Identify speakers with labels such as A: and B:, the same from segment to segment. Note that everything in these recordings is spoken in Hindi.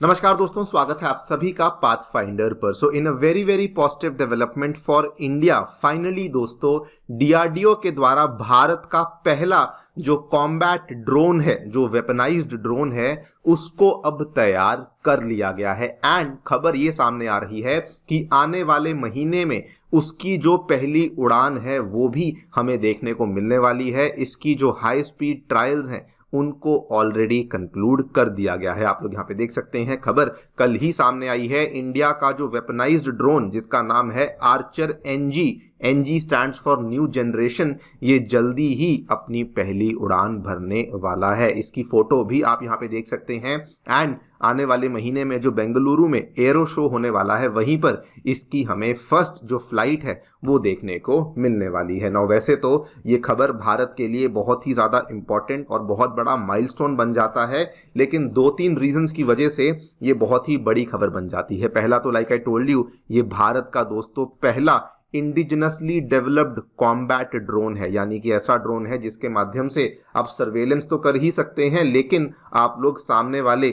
A: नमस्कार दोस्तों, स्वागत है आप सभी का पाथफाइंडर पर। So in a very very positive development for India, finally दोस्तों डीआरडीओ के द्वारा भारत का पहला जो कॉम्बैट ड्रोन है, जो वेपनाइज्ड ड्रोन है, उसको अब तैयार कर लिया गया है। एंड खबर ये सामने आ रही है कि आने वाले महीने में उसकी जो पहली उड़ान है वो भी हमें देखने को मिलने वाली है। इसकी जो हाई स्पीड ट्रायल्स हैं उनको ऑलरेडी कंक्लूड कर दिया गया है। आप लोग यहाँ पे देख सकते हैं, खबर कल ही सामने आई है। इंडिया का जो वेपनाइज्ड ड्रोन जिसका नाम है Archer NG, NG stands for new generation, ये जल्दी ही अपनी पहली उड़ान भरने वाला है। इसकी फोटो भी आप यहाँ पे देख सकते हैं। एंड आने वाले महीने में जो बेंगलुरु में एरो शो होने वाला है वहीं पर इसकी हमें फर्स्ट जो फ्लाइट है वो देखने को मिलने वाली है। नौ वैसे तो ये खबर भारत के लिए बहुत ही ज़्यादा इंपॉर्टेंट और बहुत बड़ा माइलस्टोन बन जाता है, लेकिन दो तीन रीजंस की वजह से ये बहुत ही बड़ी खबर बन जाती है। पहला तो लाइक आई टोल्ड यू, ये भारत का दोस्तों पहला इंडिजिनसली डेवलप्ड कॉम्बैट ड्रोन है, यानी कि ऐसा ड्रोन है जिसके माध्यम से आप सर्वेलेंस तो कर ही सकते हैं, लेकिन आप लोग सामने वाले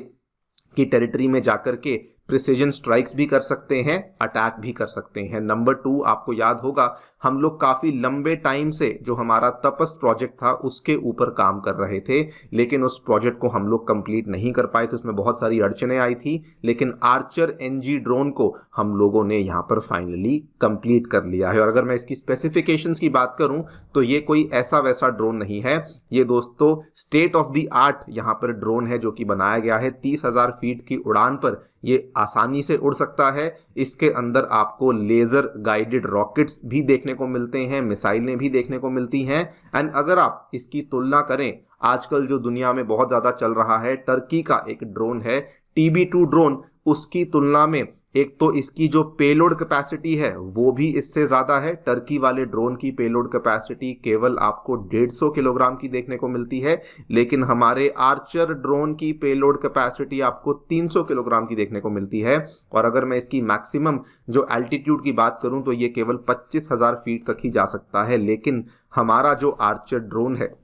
A: की टेरिटरी में जाकर के प्रिसीजन स्ट्राइक्स भी कर सकते हैं, अटैक भी कर सकते हैं। नंबर 2, आपको याद होगा हम लोग काफ़ी लंबे टाइम से जो हमारा तपस प्रोजेक्ट था उसके ऊपर काम कर रहे थे, लेकिन उस प्रोजेक्ट को हम लोग कंप्लीट नहीं कर पाए थे, उसमें बहुत सारी अड़चनें आई थी। लेकिन आर्चर एनजी ड्रोन को हम लोगों ने यहाँ पर फाइनली कंप्लीट कर लिया है। और अगर मैं इसकी स्पेसिफिकेशंस की बात करूँ तो ये कोई ऐसा वैसा ड्रोन नहीं है, ये दोस्तों स्टेट ऑफ द आर्ट यहाँ पर ड्रोन है जो कि बनाया गया है। 30,000 फीट की उड़ान पर ये आसानी से उड़ सकता है। इसके अंदर आपको लेजर गाइडेड रॉकेट्स भी देखने को मिलते हैं, मिसाइलें भी देखने को मिलती हैं। एंड अगर आप इसकी तुलना करें, आजकल जो दुनिया में बहुत ज़्यादा चल रहा है, टर्की का एक ड्रोन है TB2 ड्रोन, उसकी तुलना में एक तो इसकी जो पेलोड कैपेसिटी है वो भी इससे ज़्यादा है। टर्की वाले ड्रोन की पेलोड कैपेसिटी केवल आपको 150 किलोग्राम की देखने को मिलती है, लेकिन हमारे आर्चर ड्रोन की पेलोड कैपेसिटी आपको 300 किलोग्राम की देखने को मिलती है। और अगर मैं इसकी मैक्सिमम जो एल्टीट्यूड की बात करूं तो ये केवल 25,000 फीट तक ही जा सकता है, लेकिन हमारा जो आर्चर ड्रोन है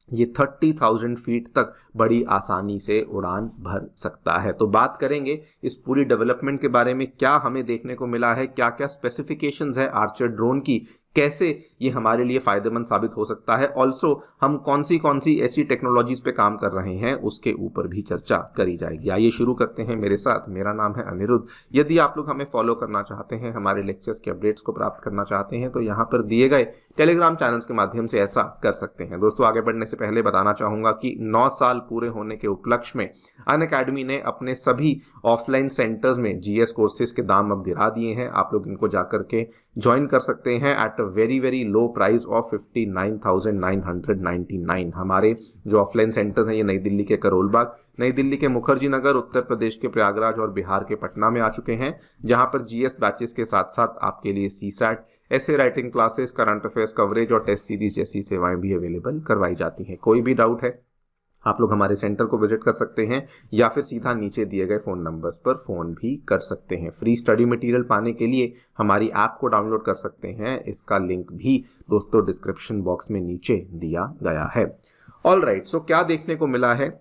A: ये 30,000 फीट तक बड़ी आसानी से उड़ान भर सकता है। तो बात करेंगे इस पूरी डेवलपमेंट के बारे में, क्या हमें देखने को मिला है, क्या क्या स्पेसिफिकेशंस है आर्चर ड्रोन की, कैसे ये हमारे लिए फ़ायदेमंद साबित हो सकता है, ऑल्सो हम कौन सी ऐसी टेक्नोलॉजीज़ पे काम कर रहे हैं उसके ऊपर भी चर्चा करी जाएगी। आइए शुरू करते हैं मेरे साथ। मेरा नाम है अनिरुद्ध। यदि आप लोग हमें फॉलो करना चाहते हैं, हमारे लेक्चर्स के अपडेट्स को प्राप्त करना चाहते हैं, तो यहाँ पर दिए गए टेलीग्राम चैनल्स के माध्यम से ऐसा कर सकते हैं। दोस्तों, आगे बढ़ने से पहले बताना चाहूँगा कि 9 साल पूरे होने के उपलक्ष्य में अनअकैडमी ने अपने सभी ऑफलाइन सेंटर्स में GS कोर्सेज के दाम अब गिरा दिए हैं। आप लोग इनको जाकर के ज्वाइन कर सकते हैं at a very very low price of 59,999। हमारे जो ऑफलाइन सेंटर्स हैं ये नई दिल्ली के करोल बाग, नई दिल्ली के मुखर्जी नगर, उत्तर प्रदेश के प्रयागराज और बिहार के पटना में आ चुके हैं, जहां पर GS बैचेस के साथ साथ आपके लिए CSAT, ऐसे writing classes, current affairs coverage और टेस्ट सीरीज जैसी सेवाएं भी अवेलेबल करवाई जाती हैं। कोई भी डाउट है आप लोग हमारे सेंटर को विजिट कर सकते हैं या फिर सीधा नीचे दिए गए फ़ोन नंबर्स पर फ़ोन भी कर सकते हैं। फ्री स्टडी मटेरियल पाने के लिए हमारी ऐप को डाउनलोड कर सकते हैं, इसका लिंक भी दोस्तों डिस्क्रिप्शन बॉक्स में नीचे दिया गया है। ऑल राइट, सो क्या देखने को मिला है,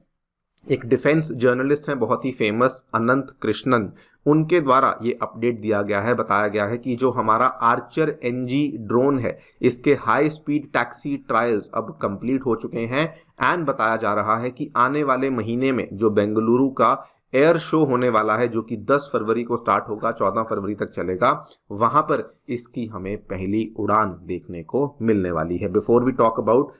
A: एक डिफेंस जर्नलिस्ट हैं बहुत ही फेमस, अनंत कृष्णन, उनके द्वारा ये अपडेट दिया गया है। बताया गया है कि जो हमारा आर्चर एनजी ड्रोन है इसके हाई स्पीड टैक्सी ट्रायल्स अब कंप्लीट हो चुके हैं। एंड बताया जा रहा है कि आने वाले महीने में जो बेंगलुरु का एयर शो होने वाला है, जो कि 10 फरवरी को स्टार्ट होगा, 14 फरवरी तक चलेगा, वहां पर इसकी हमें पहली उड़ान देखने को मिलने वाली है। बिफोर वी टॉक अबाउट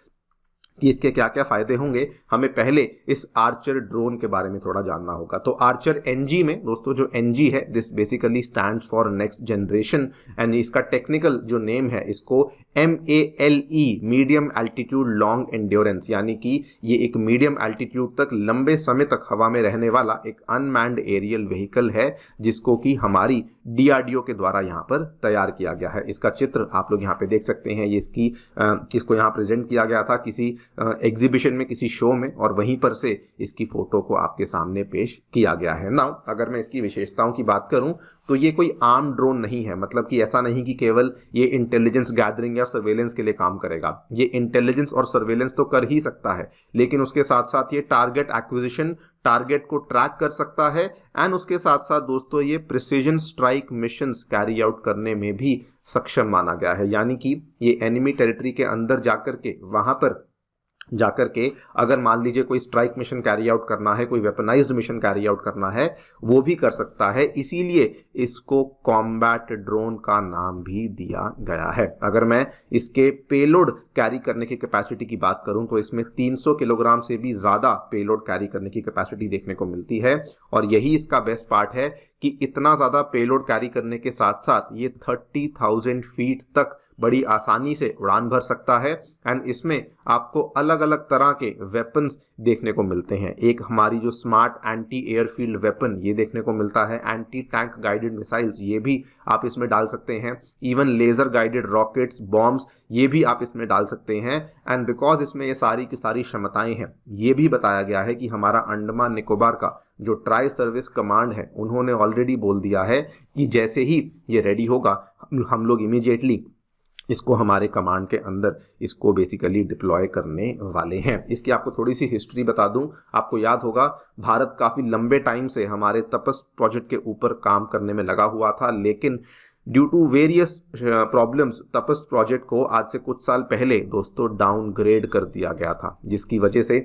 A: कि इसके क्या क्या फ़ायदे होंगे, हमें पहले इस आर्चर ड्रोन के बारे में थोड़ा जानना होगा। तो आर्चर एनजी में दोस्तों जो एनजी है, this basically stands for next generation, and इसका टेक्निकल जो नेम है इसको MALE, medium altitude long endurance, यानी कि ये एक मीडियम एल्टीट्यूड तक लंबे समय तक हवा में रहने वाला एक अनमैन्ड एरियल व्हीकल है, जिसको कि हमारी DRDO के द्वारा यहाँ पर तैयार किया गया है। इसका चित्र आप लोग यहाँ पे देख सकते हैं। ये इसको यहाँ प्रेजेंट किया गया था किसी एग्जीबिशन में, किसी शो में, और वहीं पर से इसकी फोटो को आपके सामने पेश किया गया है। नाउ अगर मैं इसकी विशेषताओं की बात करूं तो ये कोई आम ड्रोन नहीं है, मतलब कि ऐसा नहीं कि केवल ये इंटेलिजेंस गैदरिंग या सर्वेलेंस के लिए काम करेगा। ये इंटेलिजेंस और सर्वेलेंस तो कर ही सकता है, लेकिन उसके साथ साथ ये टारगेट एक्विजिशन, टारगेट को ट्रैक कर सकता है, एंड उसके साथ साथ दोस्तों ये precision strike missions carry out करने में भी सक्षम माना गया है। यानी कि ये एनिमी टेरिटरी के अंदर जाकर के, वहां पर जाकर के अगर मान लीजिए कोई स्ट्राइक मिशन कैरी आउट करना है, कोई वेपनाइज्ड मिशन कैरी आउट करना है, वो भी कर सकता है। इसीलिए इसको कॉम्बैट ड्रोन का नाम भी दिया गया है। अगर मैं इसके पेलोड कैरी करने की कैपेसिटी की बात करूं तो इसमें 300 किलोग्राम से भी ज्यादा पेलोड कैरी करने की कैपेसिटी देखने को मिलती है, और यही इसका बेस्ट पार्ट है कि इतना ज्यादा पेलोड कैरी करने के साथ साथ ये 30,000 फीट तक बड़ी आसानी से उड़ान भर सकता है। एंड इसमें आपको अलग अलग तरह के वेपन्स देखने को मिलते हैं। एक हमारी जो स्मार्ट एंटी एयरफील्ड वेपन ये देखने को मिलता है, एंटी टैंक गाइडेड मिसाइल्स ये भी आप इसमें डाल सकते हैं, even laser guided rockets, bombs ये भी आप इसमें डाल सकते हैं। एंड बिकॉज इसमें ये सारी की सारी क्षमताएं हैं, ये भी बताया गया है कि हमारा अंडमान निकोबार का जो ट्राई सर्विस कमांड है उन्होंने ऑलरेडी बोल दिया है कि जैसे ही ये रेडी होगा हम लोग इमीडिएटली इसको हमारे कमांड के अंदर इसको बेसिकली डिप्लॉय करने वाले हैं। इसकी आपको थोड़ी सी हिस्ट्री बता दूं। आपको याद होगा भारत काफ़ी लंबे टाइम से हमारे तपस प्रोजेक्ट के ऊपर काम करने में लगा हुआ था, लेकिन due to various problems Tapas project को आज से कुछ साल पहले दोस्तों डाउनग्रेड कर दिया गया था, जिसकी वजह से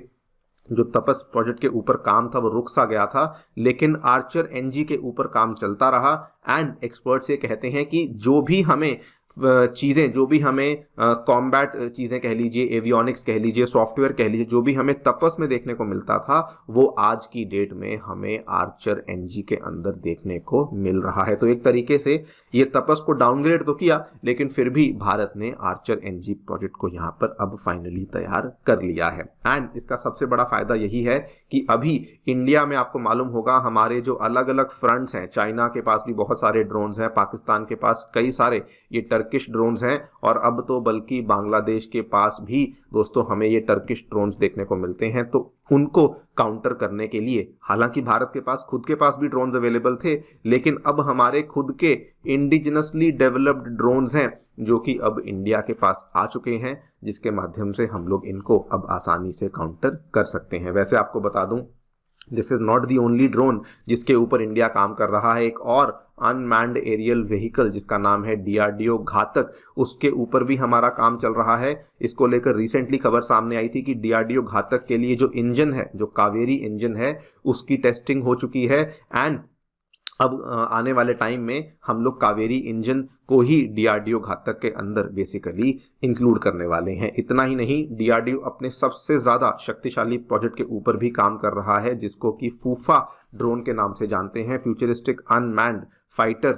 A: जो तपस प्रोजेक्ट के ऊपर काम था वो रुक सा गया था। लेकिन आर्चर एनजी के ऊपर काम चलता रहा। एंड एक्सपर्ट्स ये कहते हैं कि जो भी हमें चीज़ें, जो भी हमें कॉम्बैट चीज़ें कह लीजिए, एवियोनिक्स कह लीजिए, सॉफ्टवेयर कह लीजिए, जो भी हमें तपस में देखने को मिलता था वो आज की डेट में हमें आर्चर एनजी के अंदर देखने को मिल रहा है। तो एक तरीके से ये तपस को डाउनग्रेड तो किया, लेकिन फिर भी भारत ने आर्चर एनजी प्रोजेक्ट को यहाँ पर अब फाइनली तैयार कर लिया है। एंड इसका सबसे बड़ा फायदा यही है कि अभी इंडिया में आपको मालूम होगा हमारे जो अलग अलग फ्रंट्स हैं, चाइना के पास भी बहुत सारे ड्रोन्स हैं, पाकिस्तान के पास कई सारे ये टर्किश ड्रोन्स हैं, और अब तो बल्कि बांग्लादेश के पास भी दोस्तों हमें ये टर्किश ड्रोन्स देखने को मिलते हैं। तो उनको काउंटर करने के लिए, हालांकि भारत के पास खुद के पास भी ड्रोन्स अवेलेबल थे, लेकिन अब हमारे खुद के इंडिजिनसली डेवलप्ड ड्रोन्स हैं जो कि अब इंडिया के पास आ चुके हैं, जिसके माध्यम से हम लोग इनको अब आसानी से काउंटर कर सकते हैं। वैसे आपको बता दूं, this is not the only drone जिसके ऊपर इंडिया काम कर रहा है। एक और अनमैन्ड एरियल व्हीकल जिसका नाम है डीआरडीओ घातक, उसके ऊपर भी हमारा काम चल रहा है। इसको लेकर रिसेंटली खबर सामने आई थी कि डीआरडीओ घातक के लिए जो इंजन है, जो कावेरी इंजन है, उसकी टेस्टिंग हो चुकी है। एंड अब आने वाले टाइम में हम लोग कावेरी इंजन को ही डीआरडीओ घातक के अंदर बेसिकली इंक्लूड करने वाले हैं। इतना ही नहीं, डीआरडीओ अपने सबसे ज़्यादा शक्तिशाली प्रोजेक्ट के ऊपर भी काम कर रहा है, जिसको कि फूफा ड्रोन के नाम से जानते हैं। फ्यूचरिस्टिक अनमैन्ड फाइटर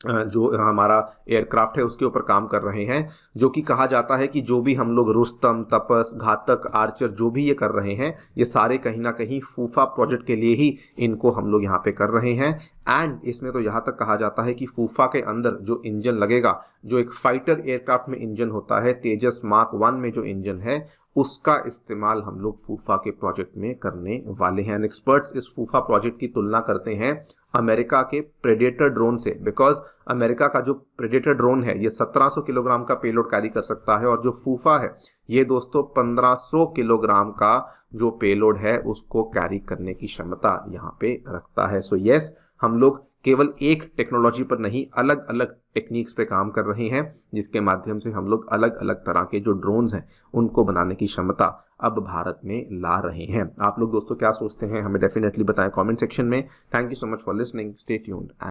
A: जो हमारा एयरक्राफ्ट है उसके ऊपर काम कर रहे हैं, जो कि कहा जाता है कि जो भी हम लोग रुस्तम, तपस, घातक, आर्चर जो भी ये कर रहे हैं, ये सारे कहीं ना कहीं फूफा प्रोजेक्ट के लिए ही इनको हम लोग यहाँ पे कर रहे हैं। एंड इसमें तो यहाँ तक कहा जाता है कि फूफा के अंदर जो इंजन लगेगा, जो एक फाइटर एयरक्राफ्ट में इंजन होता है, तेजस मार्क 1 में जो इंजन है, उसका इस्तेमाल हम लोग फूफा के प्रोजेक्ट में करने वाले हैं। एक्सपर्ट्स इस फूफा प्रोजेक्ट की तुलना करते हैं अमेरिका के प्रेडेटर ड्रोन से, बिकॉज अमेरिका का जो प्रेडेटर ड्रोन है ये 1700 किलोग्राम का पेलोड कैरी कर सकता है, और जो फूफा है ये दोस्तों 1500 किलोग्राम का जो पेलोड है उसको कैरी करने की क्षमता यहाँ पे रखता है। सो यस, हम लोग केवल एक टेक्नोलॉजी पर नहीं, अलग अलग टेक्निक्स पे काम कर रहे हैं, जिसके माध्यम से हम लोग अलग अलग तरह के जो ड्रोन्स हैं उनको बनाने की क्षमता अब भारत में ला रहे हैं। आप लोग दोस्तों क्या सोचते हैं, हमें डेफिनेटली बताएं कमेंट सेक्शन में। Thank you so much for listening, stay tuned.